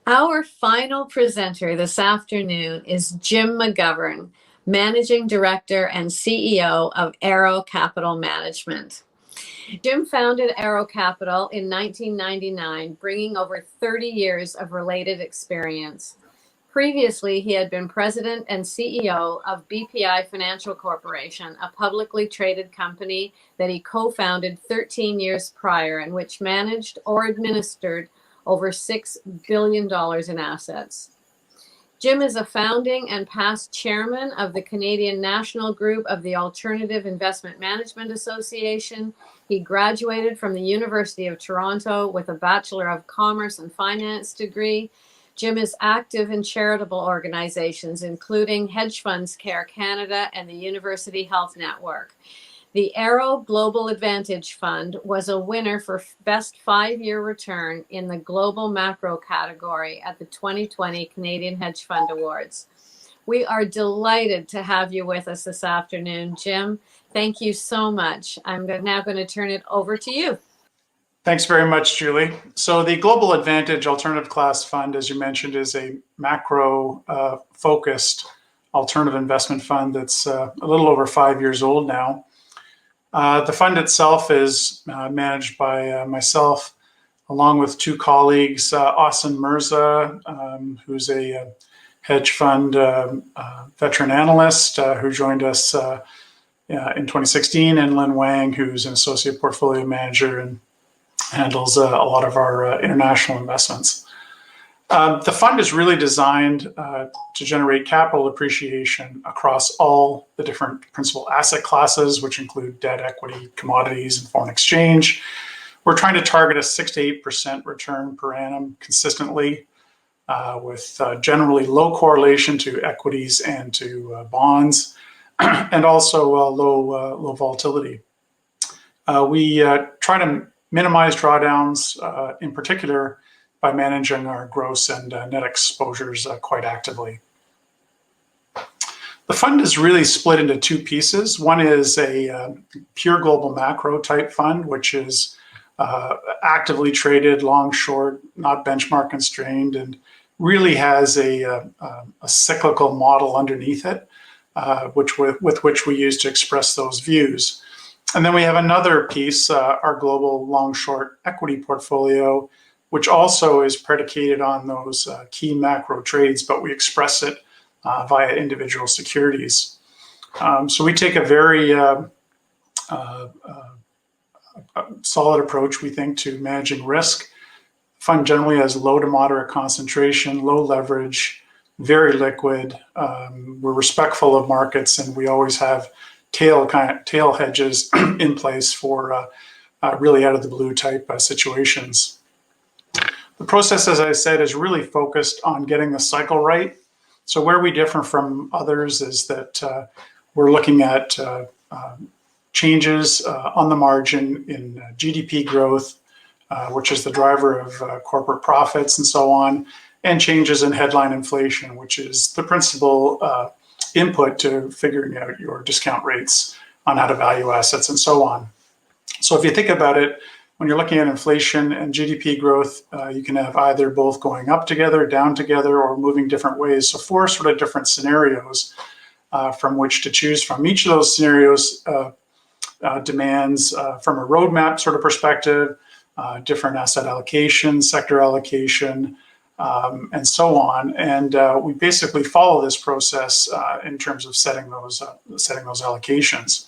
Our final presenter this afternoon is Jim McGovern, Managing Director and CEO of Aero Capital Management. Jim founded Aero Capital in 1999, bringing over 30 years of related experience. Previously, he had been president and CEO of BPI Financial Corporation, a publicly traded company that he co-founded 13 years prior and which managed or administered over $6 billion in assets. Jim is a founding and past chairman of the Canadian National Group of the Alternative Investment Management Association. He graduated from the University of Toronto with a Bachelor of Commerce and Finance degree. Jim is active in charitable organizations, including Hedge Funds Care Canada and the University Health Network. The Aero Global Advantage Fund was a winner for Best 5-Year Return in the Global Macro category at the 2020 Canadian Hedge Fund Awards. We are delighted to have you with us this afternoon, Jim. Thank you so much. I'm now going to turn it over to you. Thanks very much, Julie. So the Global Advantage Alternative Class Fund, as you mentioned, is a macro-focused alternative investment fund that's a little over 5 years old now. The fund itself is managed by myself, along with two colleagues, Austin Mirza, who's a hedge fund veteran analyst who joined us in 2016, and Lin Wang, who's an associate portfolio manager and handles a lot of our international investments. The fund is really designed to generate capital appreciation across all the different principal asset classes, which include debt, equity, commodities, and foreign exchange. We're trying to target a 6 to 8% return per annum consistently, with generally low correlation to equities and to bonds, and also low volatility. We try to minimize drawdowns, in particular, by managing our gross and net exposures quite actively. The fund is really split into two pieces. One is a pure global macro type fund, which is actively traded, long, short, not benchmark constrained, and really has a cyclical model underneath it, with which we use to express those views. And then we have another piece, our global long, short equity portfolio, which also is predicated on those key macro trades, but we express it via individual securities. So we take a very solid approach, we think, to managing risk. The fund generally has low to moderate concentration, low leverage, very liquid. We're respectful of markets, and we always have tail hedges in place for really out of the blue type situations. The process, as I said, is really focused on getting the cycle right. So where we differ from others is that we're looking at changes on the margin in GDP growth, which is the driver of corporate profits and so on, and changes in headline inflation, which is the principal input to figuring out your discount rates on how to value assets and so on. So if you think about it, when you're looking at inflation and GDP growth, you can have either both going up together, down together, or moving different ways. So 4 sort of different scenarios from which to choose from. Each of those scenarios demands, from a roadmap sort of perspective, different asset allocation, sector allocation, and so on. And we basically follow this process in terms of setting those allocations.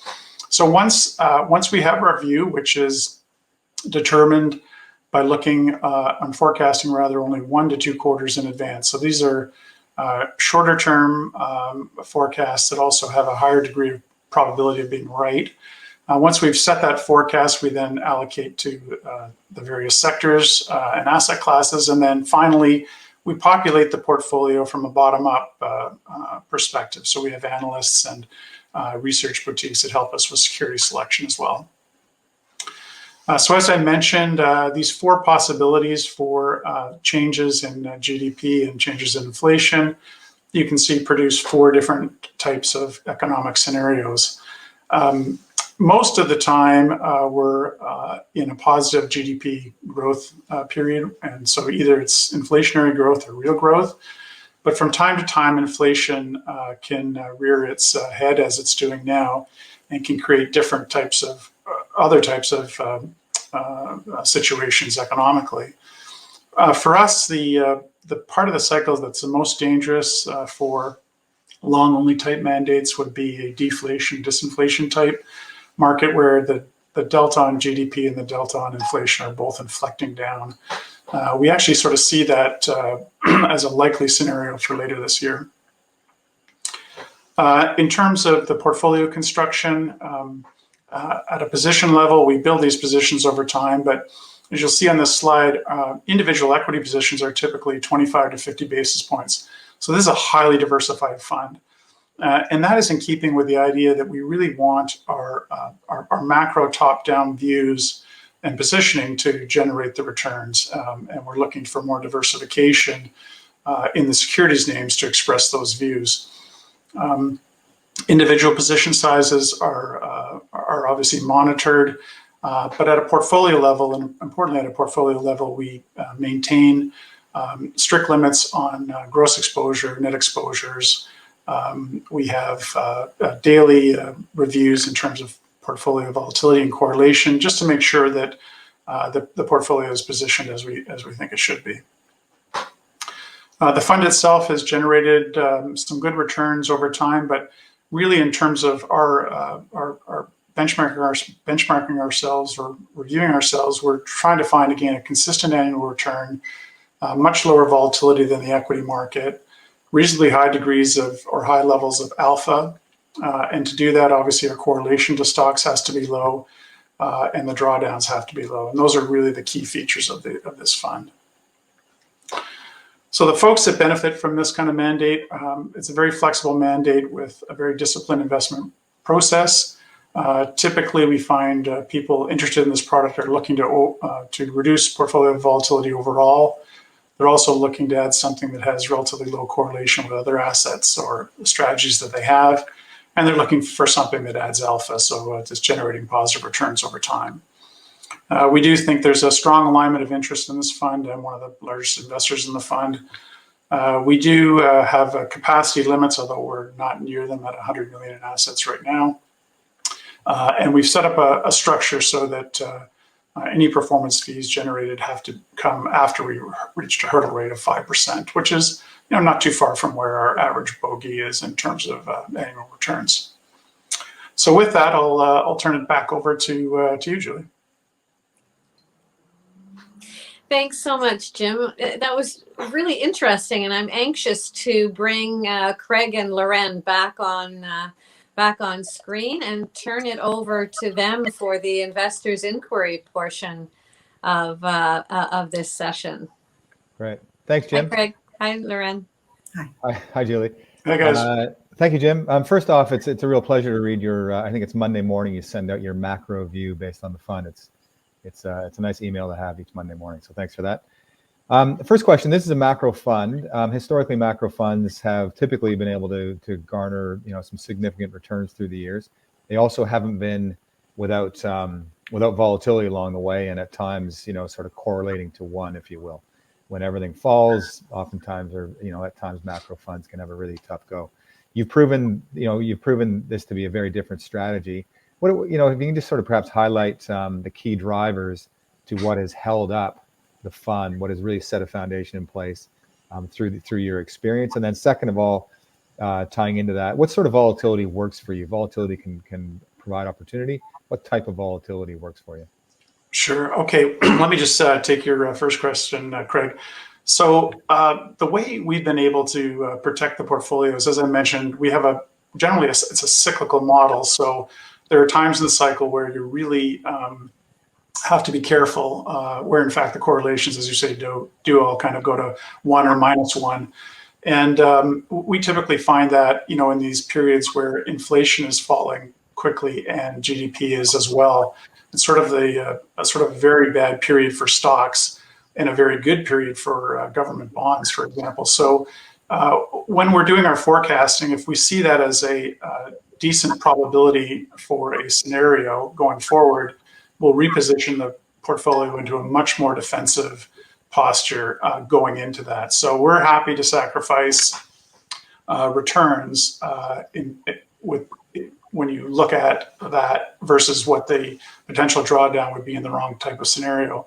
So once we have our view, which is determined by looking on forecasting rather only 1 to 2 quarters in advance. So these are shorter term forecasts that also have a higher degree of probability of being right. Once we've set that forecast, we then allocate to the various sectors and asset classes. And then finally, we populate the portfolio from a bottom-up perspective. So we have analysts and research boutiques that help us with security selection as well. So as I mentioned, these 4 possibilities for changes in GDP and changes in inflation, you can see produce 4 different types of economic scenarios. most of the time, we're in a positive GDP growth period. And so either it's inflationary growth or real growth. But from time to time, inflation can rear its head, as it's doing now, and can create different types of other types of situations economically. For us, the part of the cycle that's the most dangerous for long-only type mandates would be a deflation, disinflation type market, where the delta on GDP and the delta on inflation are both inflecting down. We actually sort of see that as a likely scenario for later this year. In terms of the portfolio construction, at a position level, we build these positions over time, but as you'll see on this slide, individual equity positions are typically 25 to 50 basis points. So this is a highly diversified fund. And that is in keeping with the idea that we really want our macro top-down views and positioning to generate the returns. And we're looking for more diversification in the securities names to express those views. Individual position sizes are obviously monitored, but at a portfolio level, and importantly at a portfolio level, we maintain strict limits on gross exposure, net exposures. We have daily reviews in terms of portfolio volatility and correlation, just to make sure that the portfolio is positioned as we think it should be. The fund itself has generated some good returns over time, but really in terms of our benchmarking ourselves or reviewing ourselves, we're trying to find, again, a consistent annual return, much lower volatility than the equity market, reasonably high degrees of or high levels of alpha. And to do that, obviously, our correlation to stocks has to be low, and the drawdowns have to be low. And those are really the key features of this fund. So the folks that benefit from this kind of mandate, it's a very flexible mandate with a very disciplined investment process. Typically, we find people interested in this product are looking to reduce portfolio volatility overall. They're also looking to add something that has relatively low correlation with other assets or strategies that they have. And they're looking for something that adds alpha, so it's generating positive returns over time. We do think there's a strong alignment of interest in this fund. I'm one of the largest investors in the fund. We do have capacity limits, although we're not near them at 100 million in assets right now. And we've set up a structure so that any performance fees generated have to come after we reached a hurdle rate of 5%, which is not too far from where our average bogey is in terms of annual returns. So with that, I'll turn it back over to you, Julie. Thanks so much, Jim. That was really interesting, and I'm anxious to bring Craig and Loren back on screen and turn it over to them for the investors inquiry portion of this session. Great. Thanks, Jim. Hi, Craig. Hi, Loren. Hi, Julie. Hey, guys. Thank you, Jim. First off, it's a real pleasure to read your, I think it's Monday morning, you send out your macro view based on the fund. It's a nice email to have each Monday morning, so thanks for that. First question, this is a macro fund. Historically, macro funds have typically been able to garner some significant returns through the years. They also haven't been without volatility along the way, and at times sort of correlating to one, if you will. When everything falls, oftentimes, or at times, macro funds can have a really tough go. You've proven this to be a very different strategy. If you can just sort of perhaps highlight the key drivers to what has held up the fund, what has really set a foundation in place through your experience, and then second of all, tying into that, what sort of volatility works for you? Volatility can provide opportunity. What type of volatility works for you? Sure. Okay. Let me just take your first question, Craig. So the way we've been able to protect the portfolios, as I mentioned, we have generally it's a cyclical model. So there are times in the cycle where you really have to be careful, where in fact the correlations, as you say, do all kind of go to 1 or -1. And we typically find that, in these periods where inflation is falling quickly and GDP is as well, it's sort of a very bad period for stocks and a very good period for government bonds, for example. So when we're doing our forecasting, if we see that as a decent probability for a scenario going forward, we'll reposition the portfolio into a much more defensive posture going into that. So we're happy to sacrifice returns when you look at that versus what the potential drawdown would be in the wrong type of scenario.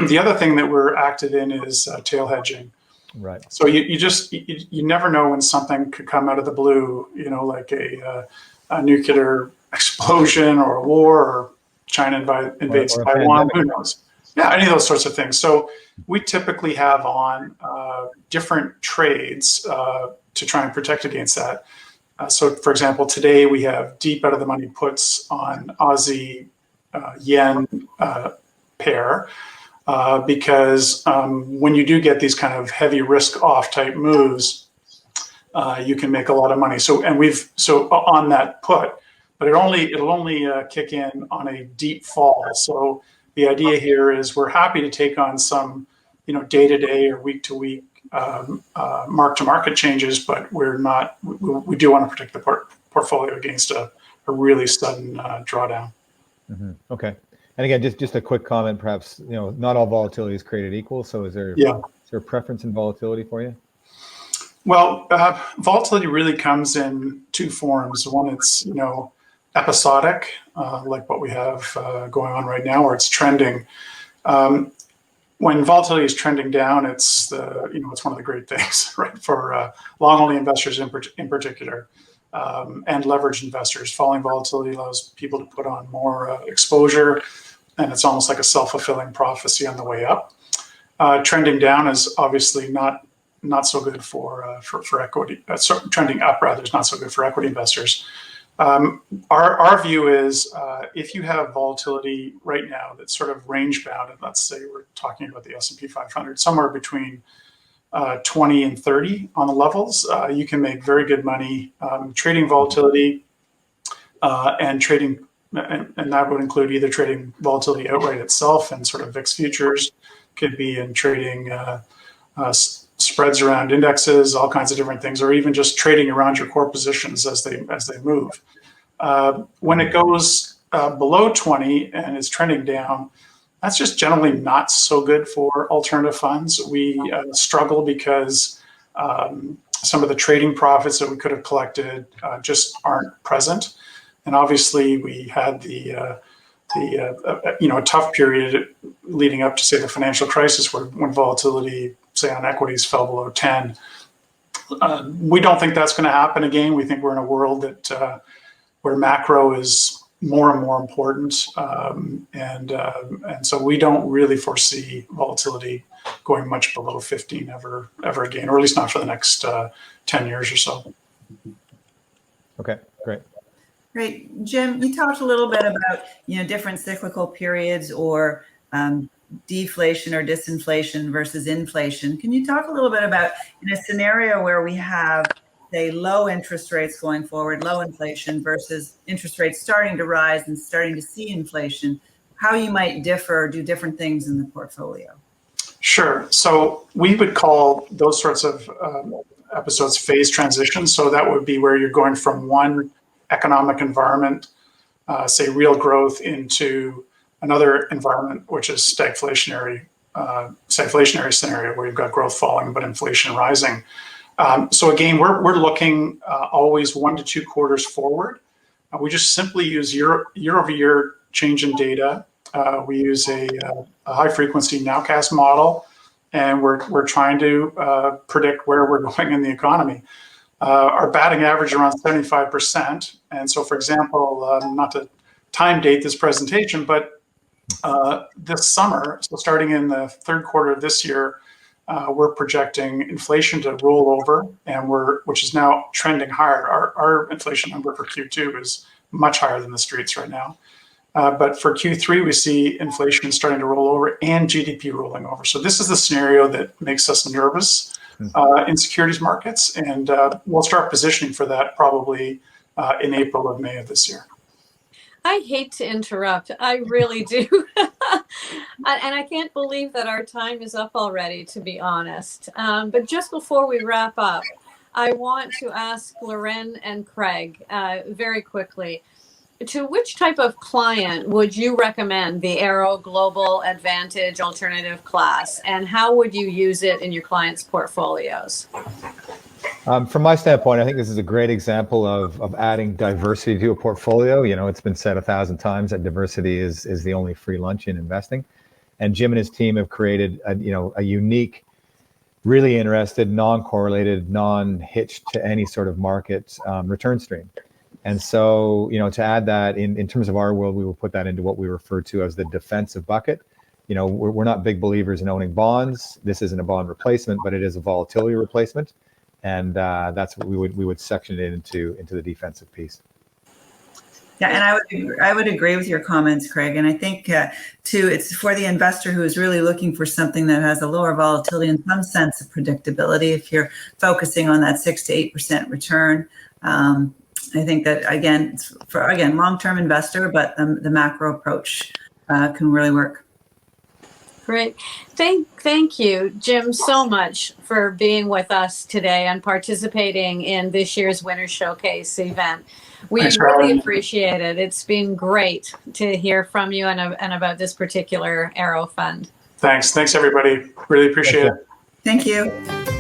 The other thing that we're active in is tail hedging. Right. So you never know when something could come out of the blue, like a nuclear explosion or a war, or China invades Taiwan. Who knows? Yeah, any of those sorts of things. So we typically have on different trades to try and protect against that. So, for example, today we have deep out of the money puts on Aussie yen pair. Because when you do get these kind of heavy risk off type moves, you can make a lot of money. So on that put, but it'll only kick in on a deep fall. So the idea here is we're happy to take on some, day to day or week to week mark to market changes, but we're not. We do want to protect the portfolio against a really sudden drawdown. Mm-hmm. Okay. And again, just a quick comment, perhaps, not all volatility is created equal. So is there a preference in volatility for you? Well, volatility really comes in two forms. One, it's, episodic, like what we have going on right now, where it's trending. When volatility is trending down, it's it's one of the great things, right, for long-only investors in particular. And leveraged investors. Falling volatility allows people to put on more exposure, and it's almost like a self-fulfilling prophecy on the way up. Trending down is obviously not so good for equity. Trending up rather is not so good for equity investors. Our view is if you have volatility right now that's sort of range bound, and let's say we're talking about the S&P 500, somewhere between 20 and 30 on the levels, you can make very good money trading volatility and trading, and that would include either trading volatility outright itself and sort of VIX futures, could be in trading spreads around indexes, all kinds of different things, or even just trading around your core positions as they move. When it goes below 20 and is trending down, that's just generally not so good for alternative funds. We struggle because some of the trading profits that we could have collected just aren't present. And obviously, we had a tough period leading up to, say, the financial crisis, when volatility, say, on equities fell below 10. We don't think that's going to happen again. We think we're in a world that where macro is more and more important, and so we don't really foresee volatility going much below 15 ever again, or at least not for the next 10 years or so. Okay, great. Great, Jim. You talked a little bit about different cyclical periods, or deflation or disinflation versus inflation. Can you talk a little bit about, in a scenario where we have, say, low interest rates going forward, low inflation, versus interest rates starting to rise and starting to see inflation, how you might differ, do different things in the portfolio? Sure. So we would call those sorts of episodes phase transitions. So that would be where you're going from one economic environment, say real growth, into another environment, which is stagflationary scenario, where you've got growth falling but inflation rising. So again, we're looking always 1 to 2 quarters forward. We just simply use year-over-year change in data. We use a high frequency nowcast model, and we're trying to predict where we're going in the economy. Our batting average around 75%. And so, for example, not to time date this presentation, but this summer, so starting in the third quarter of this year, we're projecting inflation to roll over, which is now trending higher. Our inflation number for Q2 is much higher than the streets right now. But for Q3, we see inflation starting to roll over and GDP rolling over. So this is the scenario that makes us nervous in securities markets, and we'll start positioning for that probably in April or May of this year. I hate to interrupt. I really do. And I can't believe that our time is up already, to be honest. But just before we wrap up, I want to ask Loren and Craig very quickly, to which type of client would you recommend the Aero Global Advantage Alternative Class, and how would you use it in your clients' portfolios? From my standpoint, I think this is a great example of adding diversity to a portfolio. You know, it's been said 1,000 times that diversity is the only free lunch in investing. And Jim and his team have created a unique, really interested, non-correlated, non-hitched to any sort of market return stream. And so, to add that in terms of our world, we will put that into what we refer to as the defensive bucket. You know, we're not big believers in owning bonds. This isn't a bond replacement, but it is a volatility replacement. And that's what we would section it into the defensive piece. Yeah, and I would agree with your comments, Craig. And I think too, it's for the investor who is really looking for something that has a lower volatility and some sense of predictability. If you're focusing on that 6 to 8% return, I think that again, it's for long-term investor, but the macro approach can really work. Great. Thank you, Jim, so much for being with us today and participating in this year's Winners Showcase event. We really appreciate it. It's been great to hear from you and about this particular Aero fund. Thanks, everybody. Really appreciate it. Thank you.